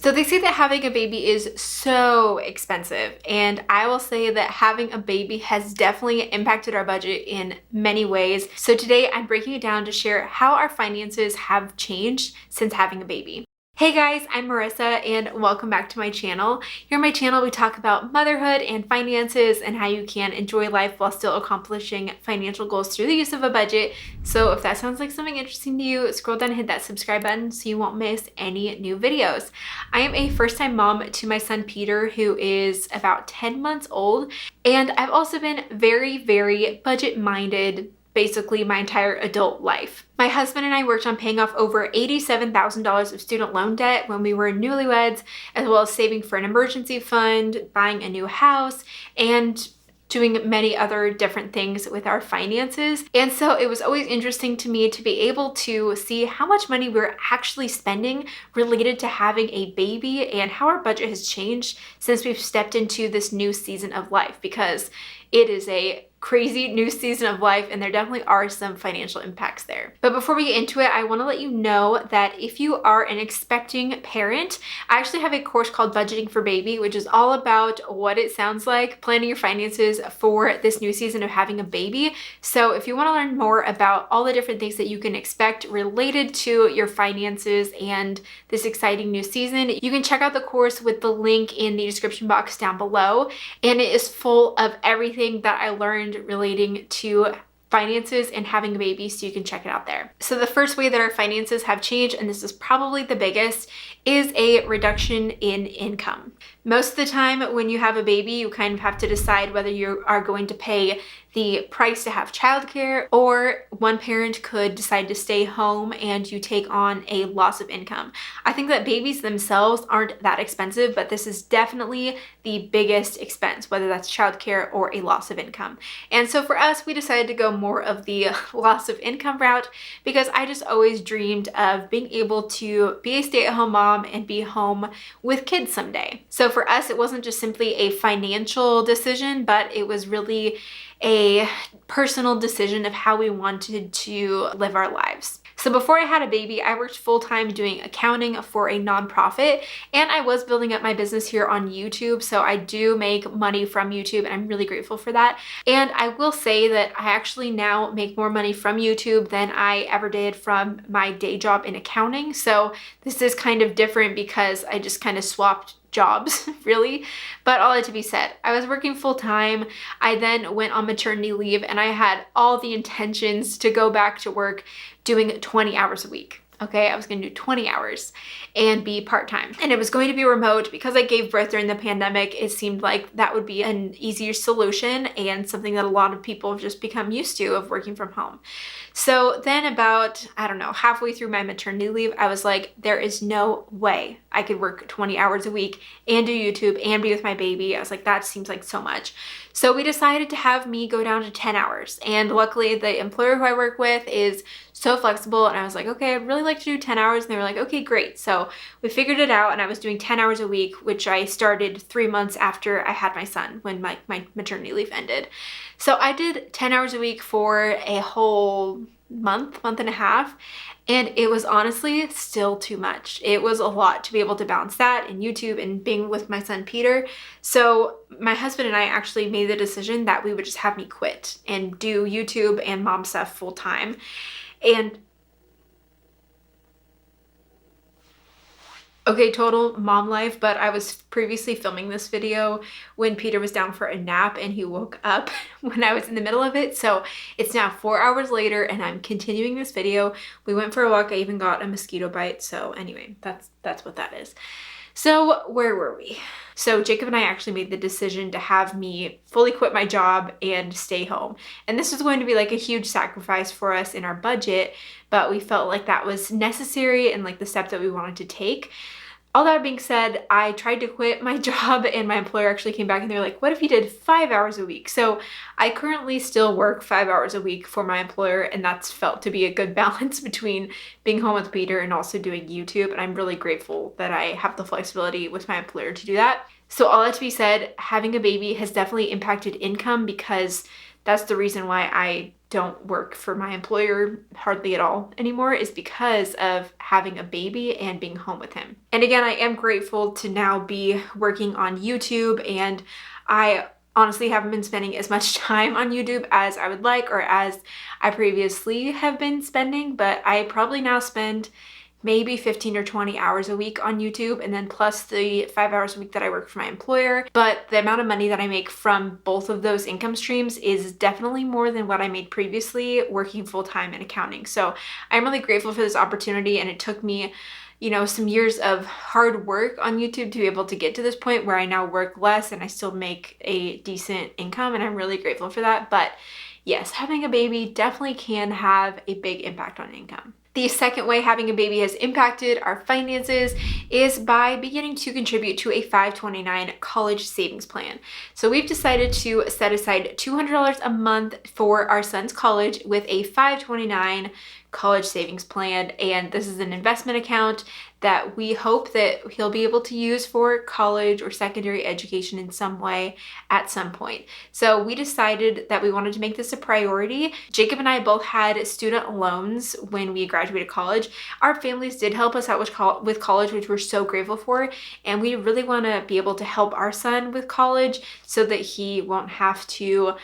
So they say that having a baby is so expensive, and I will say that having a baby has definitely impacted our budget in many ways. So today I'm breaking it down to share how our finances have changed since having a baby. Hey guys, I'm Marissa and welcome back to my channel. Here on my channel we talk about motherhood and finances and how you can enjoy life while still accomplishing financial goals through the use of a budget. So if that sounds like something interesting to you, scroll down and hit that subscribe button so you won't miss any new videos. I am a first-time mom to my son Peter, who is about 10 months old, and I've also been very budget-minded basically my entire adult life. My husband and I worked on paying off over $87,000 of student loan debt when we were newlyweds, as well as saving for an emergency fund, buying a new house, and doing many other different things with our finances. And so it was always interesting to me to be able to see how much money we're actually spending related to having a baby and how our budget has changed since we've stepped into this new season of life, because it is a crazy new season of life and there definitely are some financial impacts there. But before we get into it, I want to let you know that if you are an expecting parent, I actually have a course called Budgeting for Baby, which is all about what it sounds like planning your finances for this new season of having a baby. So if you want to learn more about all the different things that you can expect related to your finances and this exciting new season, you can check out the course with the link in the description box down below. And it is full of everything that I learned relating to finances and having a baby, so you can check it out there. So the first way that our finances have changed, and this is probably the biggest, is a reduction in income. Most of the time when you have a baby, you kind of have to decide whether you are going to pay the price to have childcare, or one parent could decide to stay home and you take on a loss of income. I think that babies themselves aren't that expensive, but this is definitely the biggest expense, whether that's childcare or a loss of income. And so for us, we decided to go more of the loss of income route, because I just always dreamed of being able to be a stay-at-home mom and be home with kids someday. So for us, it wasn't just simply a financial decision, but it was really a personal decision of how we wanted to live our lives. So before I had a baby, I worked full-time doing accounting for a nonprofit, and I was building up my business here on YouTube. So I do make money from YouTube and I'm really grateful for that. And I will say that I actually now make more money from YouTube than I ever did from my day job in accounting. So this is kind of different because I just kind of swapped jobs, really. But all that to be said, I was working full time. I then went on maternity leave and I had all the intentions to go back to work doing 20 hours a week. Okay, I was going to do 20 hours and be part-time. And it was going to be remote because I gave birth during the pandemic. It seemed like that would be an easier solution and something that a lot of people have just become used to, of working from home. So then about, I don't know, halfway through my maternity leave, I was like, there is no way I could work 20 hours a week and do YouTube and be with my baby. I was like, that seems like so much. So we decided to have me go down to 10 hours. And luckily the employer who I work with is so flexible. And I was like, okay, I'd really like to do 10 hours. And they were like, okay, great. So we figured it out and I was doing 10 hours a week, which I started 3 months after I had my son, when my maternity leave ended. So I did 10 hours a week for a whole month and a half. And it was honestly still too much. It was a lot to be able to balance that and YouTube and being with my son Peter. So my husband and I actually made the decision that we would just have me quit and do YouTube and mom stuff full time. And okay, total mom life, but I was previously filming this video when Peter was down for a nap and he woke up when I was in the middle of it. So it's now 4 hours later and I'm continuing this video. We went for a walk. I even got a mosquito bite. So anyway, that's what that is. So where were we? So Jacob and I actually made the decision to have me fully quit my job and stay home. And this was going to be like a huge sacrifice for us in our budget, but we felt like that was necessary and like the step that we wanted to take. All that being said, I tried to quit my job and my employer actually came back and they were like, what if you did 5 hours a week? So I currently still work 5 hours a week for my employer, and that's felt to be a good balance between being home with Peter and also doing YouTube. And I'm really grateful that I have the flexibility with my employer to do that. So all that to be said, having a baby has definitely impacted income, because that's the reason why I don't work for my employer hardly at all anymore is because of having a baby and being home with him. And again, I am grateful to now be working on YouTube, and I honestly haven't been spending as much time on YouTube as I would like or as I previously have been spending, but I probably now spend maybe 15 or 20 hours a week on YouTube, and then plus the 5 hours a week that I work for my employer. But the amount of money that I make from both of those income streams is definitely more than what I made previously working full-time in accounting. So I'm really grateful for this opportunity, and it took me some years of hard work on YouTube to be able to get to this point where I now work less and I still make a decent income, and I'm really grateful for that. But yes, having a baby definitely can have a big impact on income. The second way having a baby has impacted our finances is by beginning to contribute to a 529 college savings plan. So we've decided to set aside $200 a month for our son's college with a 529 college savings plan, and this is an investment account that we hope that he'll be able to use for college or secondary education in some way at some point. So we decided that we wanted to make this a priority. Jacob and I both had student loans when we graduated college. Our families did help us out with college, which we're so grateful for, and we really want to be able to help our son with college so that he won't have to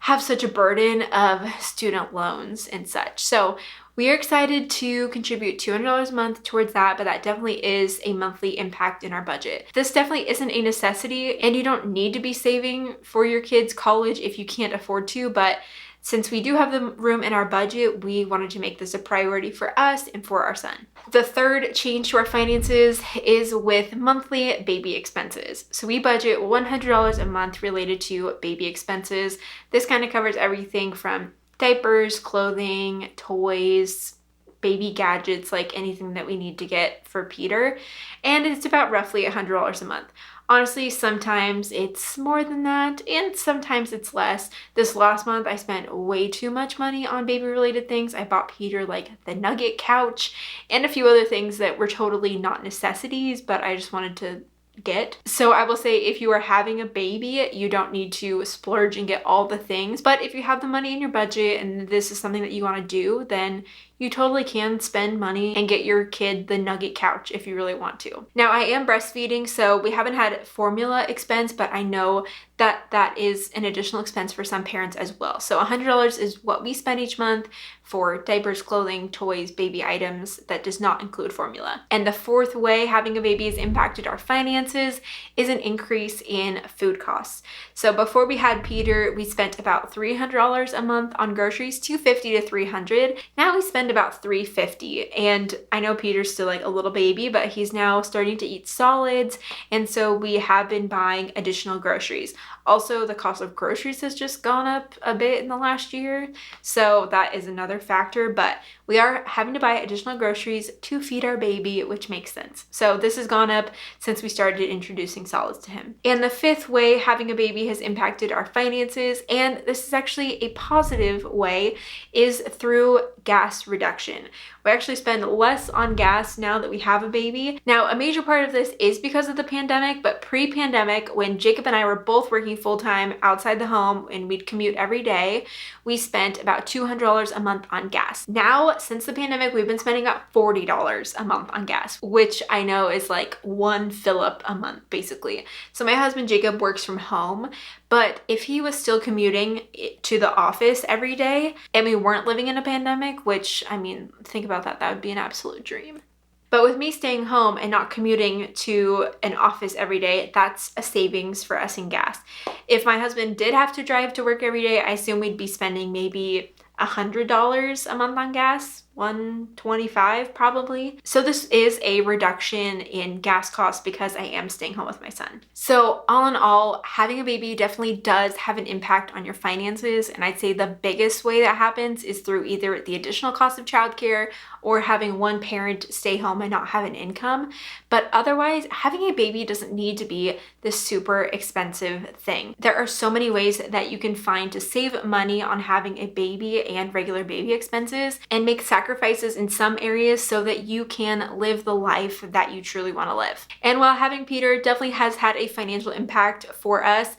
have such a burden of student loans and such. So we are excited to contribute $200 a month towards that, but that definitely is a monthly impact in our budget. This definitely isn't a necessity, and you don't need to be saving for your kids' college if you can't afford to, but since we do have the room in our budget, we wanted to make this a priority for us and for our son. The third change to our finances is with monthly baby expenses. So we budget $100 a month related to baby expenses. This kind of covers everything from diapers, clothing, toys, baby gadgets, like anything that we need to get for Peter. And it's about roughly $100 a month. Honestly, sometimes it's more than that, and sometimes it's less. This last month, I spent way too much money on baby-related things. I bought Peter like the nugget couch and a few other things that were totally not necessities, but I just wanted to get. So I will say, if you are having a baby, you don't need to splurge and get all the things, but if you have the money in your budget and this is something that you want to do, then you totally can spend money and get your kid the nugget couch if you really want to. Now, I am breastfeeding, so we haven't had formula expense, but I know that that is an additional expense for some parents as well. So $100 is what we spend each month for diapers, clothing, toys, baby items. That does not include formula. And the fourth way having a baby has impacted our finances is an increase in food costs. So before we had Peter, we spent about $300 a month on groceries, $250 to $300. Now we spend about $350, and I know Peter's still like a little baby, but he's now starting to eat solids, and so we have been buying additional groceries. Also, the cost of groceries has just gone up a bit in the last year, so that is another factor, but we are having to buy additional groceries to feed our baby, which makes sense. So this has gone up since we started introducing solids to him. And the fifth way having a baby has impacted our finances, and this is actually a positive way, is through gas reduction. We actually spend less on gas now that we have a baby. Now, a major part of this is because of the pandemic, but pre-pandemic, when Jacob and I were both working full-time outside the home and we'd commute every day, we spent about $200 a month on gas. Now, since the pandemic, we've been spending about $40 a month on gas, which I know is like one fill-up a month, basically. So my husband, Jacob, works from home, but if he was still commuting to the office every day and we weren't living in a pandemic, which, I mean, think about that, that would be an absolute dream. But with me staying home and not commuting to an office every day, that's a savings for us in gas. If my husband did have to drive to work every day, I assume we'd be spending maybe $100 a month on gas, $125 probably. So this is a reduction in gas costs because I am staying home with my son. So all in all, having a baby definitely does have an impact on your finances. And I'd say the biggest way that happens is through either the additional cost of childcare or having one parent stay home and not have an income. But otherwise, having a baby doesn't need to be this super expensive thing. There are so many ways that you can find to save money on having a baby and regular baby expenses and make sacrifices in some areas so that you can live the life that you truly want to live. And while having Peter definitely has had a financial impact for us,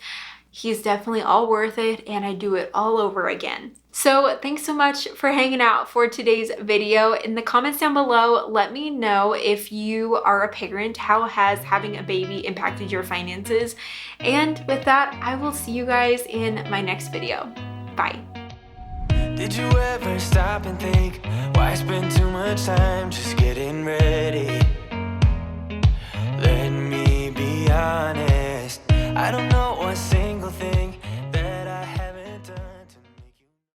he's definitely all worth it, and I do it all over again. So thanks so much for hanging out for today's video. In the comments down below, let me know if you are a parent, how has having a baby impacted your finances? And with that, I will see you guys in my next video. Bye. Did you ever stop and think, why spend too much time just getting ready?